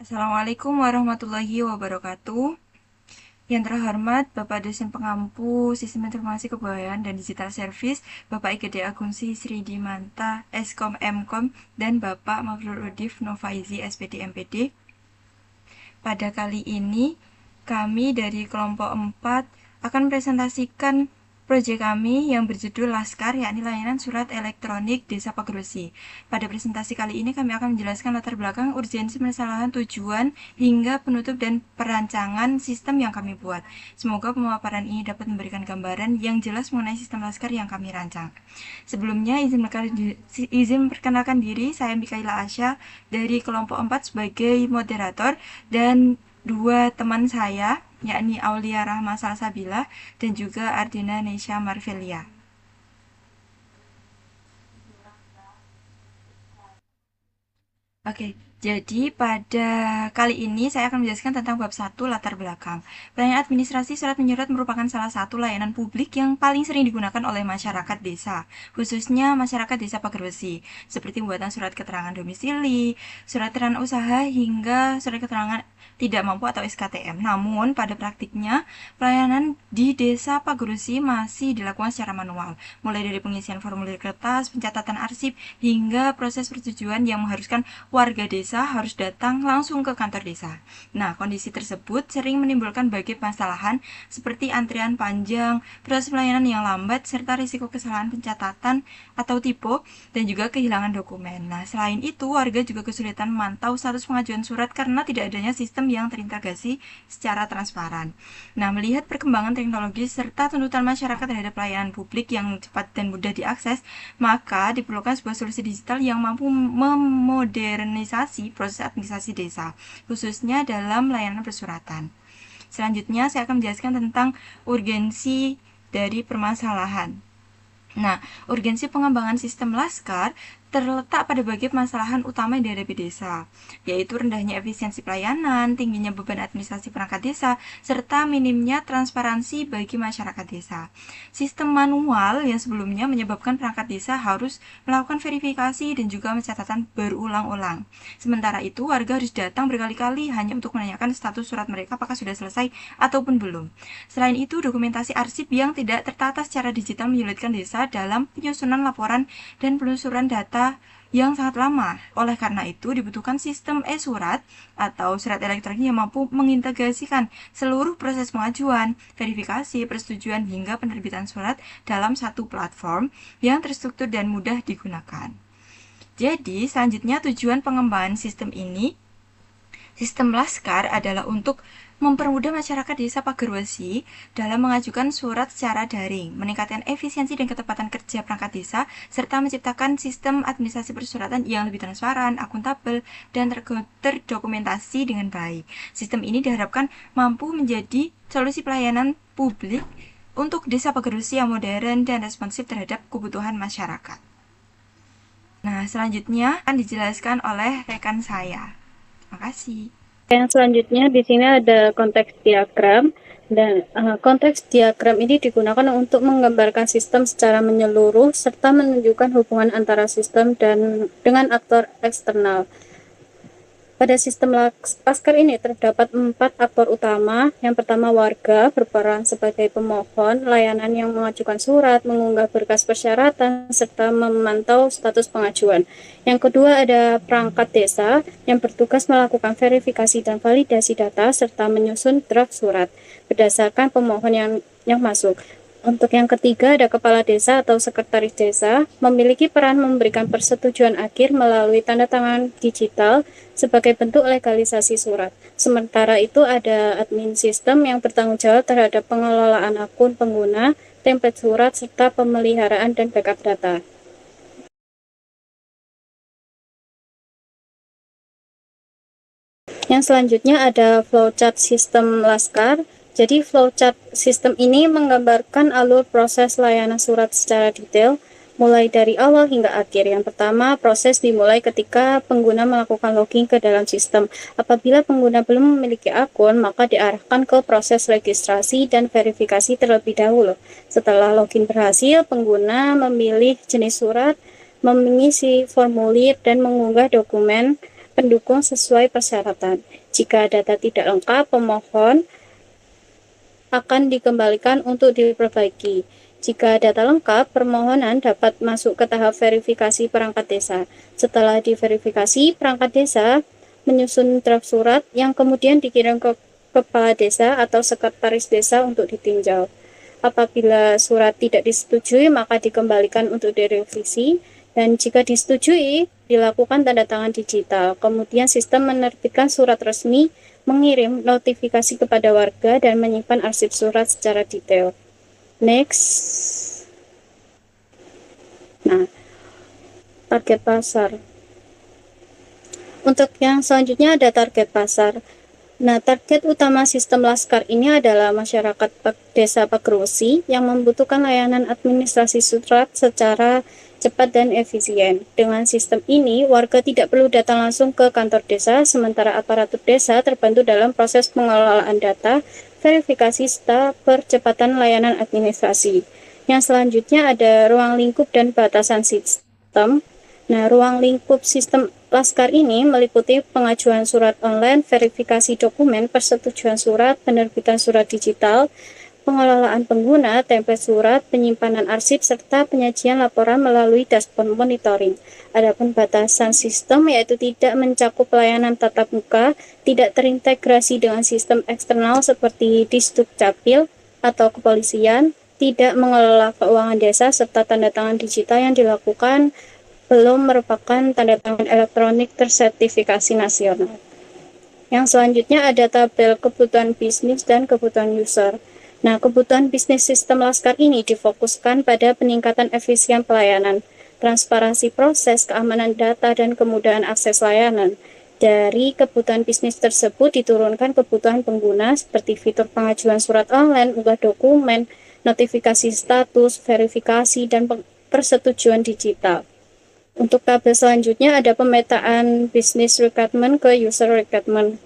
Assalamualaikum warahmatullahi wabarakatuh. Yang terhormat Bapak Dosen Pengampu Sistem Informasi Kepegawaian dan Digital Service, Bapak IGD Agungsi Sri Dimanta, Eskom Mkom, dan Bapak Mafrul Udif Novaizi SPD MPD. Pada kali ini, kami dari kelompok 4 akan presentasikan proyek kami yang berjudul Laskar, yakni layanan surat elektronik Desa Pagerwesi. Pada presentasi kali ini kami akan menjelaskan latar belakang, urgensi, permasalahan, tujuan, hingga penutup dan perancangan sistem yang kami buat. Semoga pemaparan ini dapat memberikan gambaran yang jelas mengenai sistem Laskar yang kami rancang. Sebelumnya, izin perkenalkan diri, saya Mikaela Asya dari kelompok 4 sebagai moderator, dan dua teman saya, yakni Aulia Rahma Salsabila dan juga Ardina Nesha Marvelia. Oke, jadi pada kali ini saya akan menjelaskan tentang bab 1 latar belakang. Pelayanan administrasi surat menyurat merupakan salah satu layanan publik yang paling sering digunakan oleh masyarakat desa, khususnya masyarakat desa Pagerwesi, seperti pembuatan surat keterangan domisili, surat keterangan usaha, hingga surat keterangan tidak mampu atau SKTM. Namun, pada praktiknya, pelayanan di desa Pagerwesi masih dilakukan secara manual, mulai dari pengisian formulir kertas, pencatatan arsip, hingga proses persetujuan yang mengharuskan warga desa harus datang langsung ke kantor desa. Nah, kondisi tersebut sering menimbulkan berbagai permasalahan seperti antrian panjang, proses pelayanan yang lambat, serta risiko kesalahan pencatatan atau typo, dan juga kehilangan dokumen. Nah, selain itu, warga juga kesulitan memantau status pengajuan surat karena tidak adanya sistem yang terintegrasi secara transparan. Nah, melihat perkembangan teknologi serta tuntutan masyarakat terhadap pelayanan publik yang cepat dan mudah diakses, maka diperlukan sebuah solusi digital yang mampu memodernisasi proses administrasi desa, khususnya dalam layanan persuratan. Selanjutnya, saya akan menjelaskan tentang urgensi dari permasalahan. Nah, urgensi pengembangan sistem Laskar terletak pada bagian permasalahan utama yang dihadapi desa, yaitu rendahnya efisiensi pelayanan, tingginya beban administrasi perangkat desa, serta minimnya transparansi bagi masyarakat desa. Sistem manual yang sebelumnya menyebabkan perangkat desa harus melakukan verifikasi dan juga pencatatan berulang-ulang. Sementara itu, warga harus datang berkali-kali hanya untuk menanyakan status surat mereka apakah sudah selesai ataupun belum. Selain itu, dokumentasi arsip yang tidak tertata secara digital menyulitkan desa dalam penyusunan laporan dan penelusuran data yang sangat lama. Oleh karena itu, dibutuhkan sistem e-surat atau surat elektronik yang mampu mengintegrasikan seluruh proses pengajuan, verifikasi, persetujuan, hingga penerbitan surat dalam satu platform yang terstruktur dan mudah digunakan. Jadi, selanjutnya tujuan pengembangan sistem ini, sistem Laskar adalah untuk mempermudah masyarakat desa Pagerwesi dalam mengajukan surat secara daring, meningkatkan efisiensi dan ketepatan kerja perangkat desa, serta menciptakan sistem administrasi persuratan yang lebih transparan, akuntabel, dan terdokumentasi dengan baik. Sistem ini diharapkan mampu menjadi solusi pelayanan publik untuk desa Pagerwesi yang modern dan responsif terhadap kebutuhan masyarakat. Nah, selanjutnya akan dijelaskan oleh rekan saya. Terima kasih. Yang selanjutnya di sini ada konteks diagram, dan konteks diagram ini digunakan untuk menggambarkan sistem secara menyeluruh serta menunjukkan hubungan antara sistem dan dengan aktor eksternal. Pada sistem Laskar ini terdapat 4 aktor utama. Yang pertama, warga berperan sebagai pemohon layanan yang mengajukan surat, mengunggah berkas persyaratan, serta memantau status pengajuan. Yang kedua, ada perangkat desa yang bertugas melakukan verifikasi dan validasi data serta menyusun draft surat berdasarkan pemohon yang masuk. Untuk yang ketiga, ada kepala desa atau sekretaris desa, memiliki peran memberikan persetujuan akhir melalui tanda tangan digital sebagai bentuk legalisasi surat. Sementara itu, ada admin sistem yang bertanggung jawab terhadap pengelolaan akun pengguna, template surat, serta pemeliharaan dan backup data. Yang selanjutnya ada flowchart sistem Laskar. Jadi flowchart sistem ini menggambarkan alur proses layanan surat secara detail, mulai dari awal hingga akhir. Yang pertama, proses dimulai ketika pengguna melakukan login ke dalam sistem. Apabila pengguna belum memiliki akun, maka diarahkan ke proses registrasi dan verifikasi terlebih dahulu. Setelah login berhasil, pengguna memilih jenis surat, mengisi formulir, dan mengunggah dokumen pendukung sesuai persyaratan. Jika data tidak lengkap, pemohon akan dikembalikan untuk diperbaiki. Jika data lengkap, permohonan dapat masuk ke tahap verifikasi perangkat desa. Setelah diverifikasi, perangkat desa menyusun draft surat yang kemudian dikirim ke kepala desa atau sekretaris desa untuk ditinjau. Apabila surat tidak disetujui, maka dikembalikan untuk direvisi, dan jika disetujui, dilakukan tanda tangan digital. Kemudian sistem menerbitkan surat resmi, mengirim notifikasi kepada warga, dan menyimpan arsip surat secara detail. Next. Nah, target pasar. Untuk yang selanjutnya ada target pasar. Nah, target utama sistem Laskar ini adalah masyarakat desa Pagerwesi yang membutuhkan layanan administrasi surat secara cepat dan efisien. Dengan sistem ini, warga tidak perlu datang langsung ke kantor desa, sementara aparatur desa terbantu dalam proses pengelolaan data, verifikasi, serta percepatan layanan administrasi. Yang selanjutnya ada ruang lingkup dan batasan sistem. Nah, ruang lingkup sistem Laskar ini meliputi pengajuan surat online, verifikasi dokumen, persetujuan surat, penerbitan surat digital, pengelolaan pengguna, template surat, penyimpanan arsip, serta penyajian laporan melalui dashboard monitoring. Adapun batasan sistem yaitu tidak mencakup layanan tatap muka, tidak terintegrasi dengan sistem eksternal seperti Disduk Capil atau kepolisian, tidak mengelola keuangan desa, serta tanda tangan digital yang dilakukan belum merupakan tanda tangan elektronik tersertifikasi nasional. Yang selanjutnya ada tabel kebutuhan bisnis dan kebutuhan user. Nah, kebutuhan bisnis sistem Laskar ini difokuskan pada peningkatan efisien pelayanan, transparansi proses, keamanan data, dan kemudahan akses layanan. Dari kebutuhan bisnis tersebut diturunkan kebutuhan pengguna seperti fitur pengajuan surat online, unggah dokumen, notifikasi status, verifikasi, dan persetujuan digital. Untuk tabel selanjutnya ada pemetaan business requirement ke user requirement.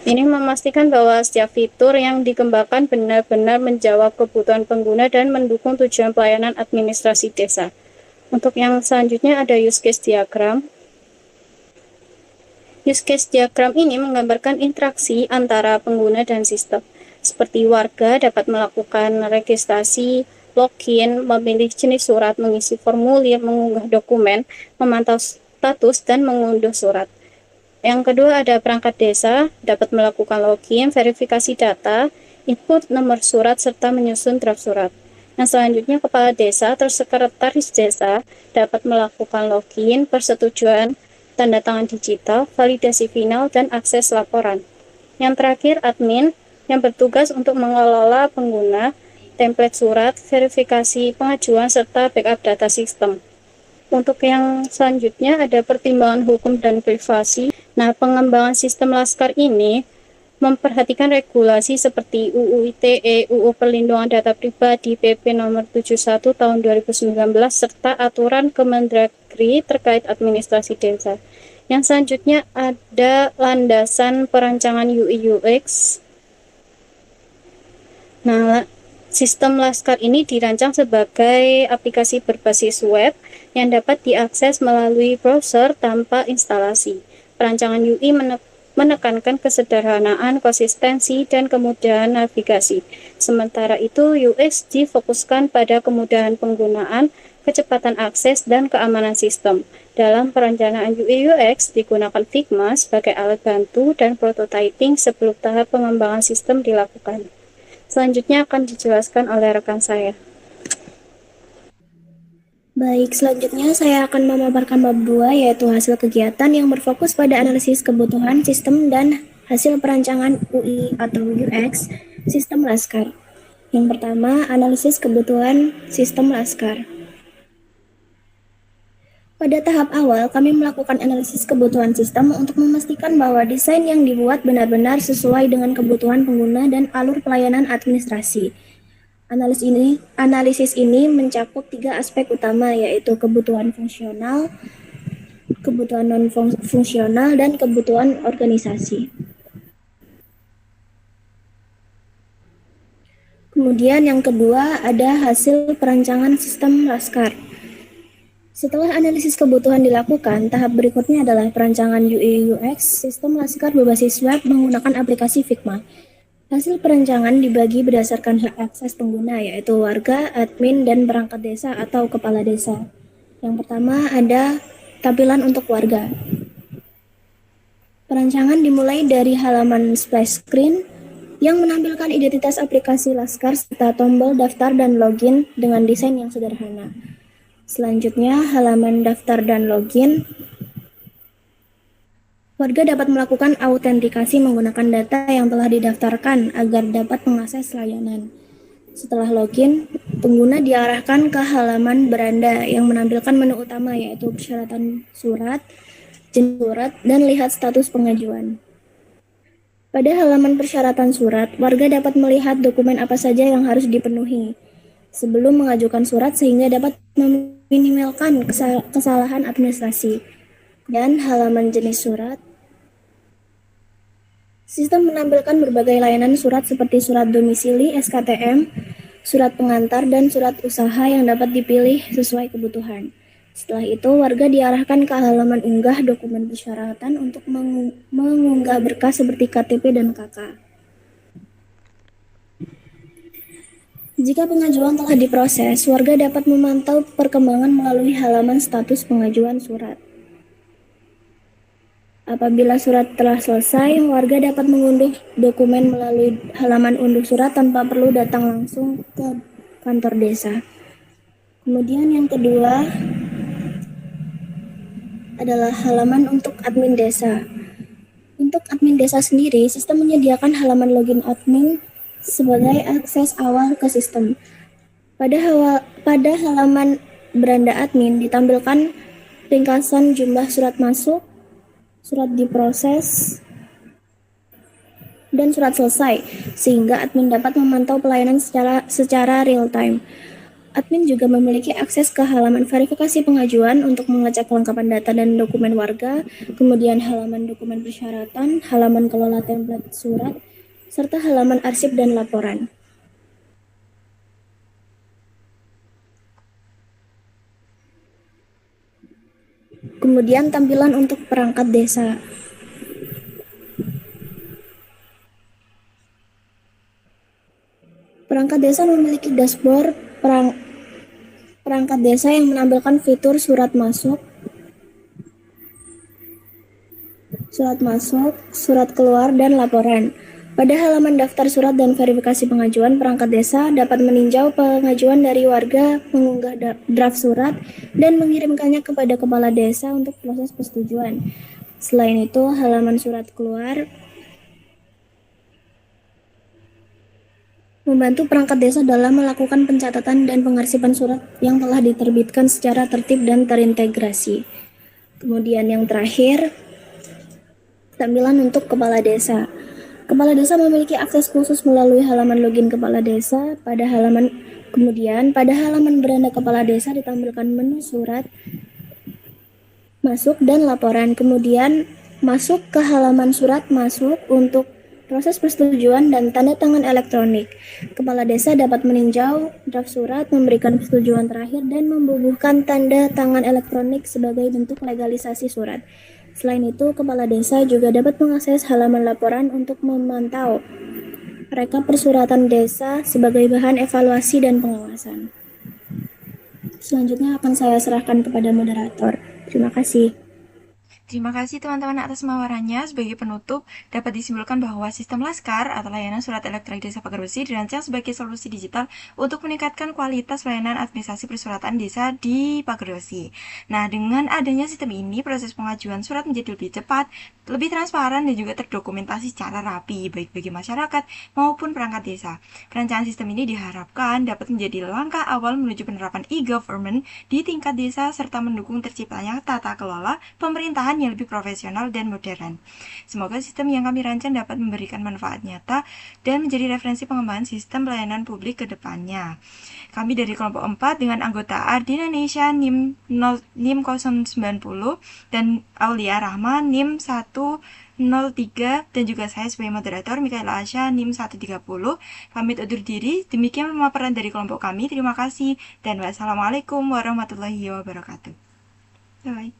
Ini memastikan bahwa setiap fitur yang dikembangkan benar-benar menjawab kebutuhan pengguna dan mendukung tujuan pelayanan administrasi desa. Untuk yang selanjutnya ada use case diagram. Use case diagram ini menggambarkan interaksi antara pengguna dan sistem. Seperti warga dapat melakukan registrasi, login, memilih jenis surat, mengisi formulir, mengunggah dokumen, memantau status, dan mengunduh surat. Yang kedua ada perangkat desa, dapat melakukan login, verifikasi data, input nomor surat, serta menyusun draft surat. Yang selanjutnya kepala desa atau sekretaris desa dapat melakukan login, persetujuan, tanda tangan digital, validasi final, dan akses laporan. Yang terakhir admin yang bertugas untuk mengelola pengguna, template surat, verifikasi pengajuan, serta backup data sistem. Untuk yang selanjutnya ada pertimbangan hukum dan privasi. Nah, pengembangan sistem Laskar ini memperhatikan regulasi seperti UU ITE, UU Perlindungan Data Pribadi, PP nomor 71 tahun 2019, serta aturan Kemendagri terkait administrasi desa. Yang selanjutnya ada landasan perancangan UI UX. Nah, sistem Laskar ini dirancang sebagai aplikasi berbasis web yang dapat diakses melalui browser tanpa instalasi. Perancangan UI menekankan kesederhanaan, konsistensi, dan kemudahan navigasi. Sementara itu, UX difokuskan pada kemudahan penggunaan, kecepatan akses, dan keamanan sistem. Dalam perencanaan UI UX digunakan Figma sebagai alat bantu dan prototyping sebelum tahap pengembangan sistem dilakukan. Selanjutnya akan dijelaskan oleh rekan saya. Baik, selanjutnya saya akan memaparkan bab 2, yaitu hasil kegiatan yang berfokus pada analisis kebutuhan sistem dan hasil perancangan UI atau UX sistem Laskar. Yang pertama, analisis kebutuhan sistem Laskar. Pada tahap awal, kami melakukan analisis kebutuhan sistem untuk memastikan bahwa desain yang dibuat benar-benar sesuai dengan kebutuhan pengguna dan alur pelayanan administrasi. Analisis ini mencakup 3 aspek utama, yaitu kebutuhan fungsional, kebutuhan non-fungsional, dan kebutuhan organisasi. Kemudian yang kedua ada hasil perancangan sistem Laskar. Setelah analisis kebutuhan dilakukan, tahap berikutnya adalah perancangan UI/UX sistem Laskar berbasis web menggunakan aplikasi Figma. Hasil perancangan dibagi berdasarkan hak akses pengguna, yaitu warga, admin, dan perangkat desa atau kepala desa. Yang pertama ada tampilan untuk warga. Perancangan dimulai dari halaman splash screen yang menampilkan identitas aplikasi Laskar serta tombol daftar dan login dengan desain yang sederhana. Selanjutnya, halaman daftar dan login. Warga dapat melakukan autentikasi menggunakan data yang telah didaftarkan agar dapat mengakses layanan. Setelah login, pengguna diarahkan ke halaman beranda yang menampilkan menu utama, yaitu persyaratan surat, jenis surat, dan lihat status pengajuan. Pada halaman persyaratan surat, warga dapat melihat dokumen apa saja yang harus dipenuhi sebelum mengajukan surat sehingga dapat meminimalkan kesalahan administrasi. Dan halaman jenis surat, sistem menampilkan berbagai layanan surat seperti surat domisili, SKTM, surat pengantar, dan surat usaha yang dapat dipilih sesuai kebutuhan. Setelah itu, warga diarahkan ke halaman unggah dokumen persyaratan untuk mengunggah berkas seperti KTP dan KK. Jika pengajuan telah diproses, warga dapat memantau perkembangan melalui halaman status pengajuan surat. Apabila surat telah selesai, warga dapat mengunduh dokumen melalui halaman unduh surat tanpa perlu datang langsung ke kantor desa. Kemudian yang kedua adalah halaman untuk admin desa. Untuk admin desa sendiri, sistem menyediakan halaman login admin sebagai akses awal ke sistem. Pada halaman beranda admin ditampilkan ringkasan jumlah surat masuk, surat diproses, dan surat selesai, sehingga admin dapat memantau pelayanan secara real time. Admin juga memiliki akses ke halaman verifikasi pengajuan untuk mengecek kelengkapan data dan dokumen warga, kemudian halaman dokumen persyaratan, halaman kelola template surat, serta halaman arsip dan laporan. Kemudian tampilan untuk perangkat desa. Perangkat desa memiliki dashboard perangkat desa yang menampilkan fitur surat masuk, surat keluar, dan laporan. Pada halaman daftar surat dan verifikasi pengajuan, perangkat desa dapat meninjau pengajuan dari warga, mengunggah draft surat, dan mengirimkannya kepada kepala desa untuk proses persetujuan. Selain itu, halaman surat keluar membantu perangkat desa dalam melakukan pencatatan dan pengarsipan surat yang telah diterbitkan secara tertib dan terintegrasi. Kemudian yang terakhir, tampilan untuk kepala desa. Kepala desa memiliki akses khusus melalui halaman login kepala desa. Pada halaman beranda kepala desa ditampilkan menu surat masuk dan laporan. Kemudian masuk ke halaman surat masuk untuk proses persetujuan dan tanda tangan elektronik. Kepala desa dapat meninjau draft surat, memberikan persetujuan terakhir, dan membubuhkan tanda tangan elektronik sebagai bentuk legalisasi surat. Selain itu, kepala desa juga dapat mengakses halaman laporan untuk memantau rekap persuratan desa sebagai bahan evaluasi dan pengawasan. Selanjutnya akan saya serahkan kepada moderator. Terima kasih. Terima kasih teman-teman atas pemaparannya. Sebagai penutup, dapat disimpulkan bahwa sistem Laskar atau layanan surat elektronik desa pagar besi dirancang sebagai solusi digital untuk meningkatkan kualitas pelayanan administrasi persuratan desa di pagar besi. Nah, dengan adanya sistem ini, proses pengajuan surat menjadi lebih cepat, lebih transparan, dan juga terdokumentasi secara rapi, baik bagi masyarakat maupun perangkat desa. Perancangan sistem ini diharapkan dapat menjadi langkah awal menuju penerapan e-government di tingkat desa serta mendukung terciptanya tata kelola pemerintahan yang lebih profesional dan modern. Semoga sistem yang kami rancang dapat memberikan manfaat nyata dan menjadi referensi pengembangan sistem pelayanan publik ke depannya. Kami dari kelompok 4 dengan anggota ARD Indonesia NIM 090 dan Aulia Rahma NIM 103 dan juga saya sebagai moderator Mikaela Asya NIM 130 pamit undur diri. Demikian pemaparan dari kelompok kami. Terima kasih dan wassalamualaikum warahmatullahi wabarakatuh. Bye.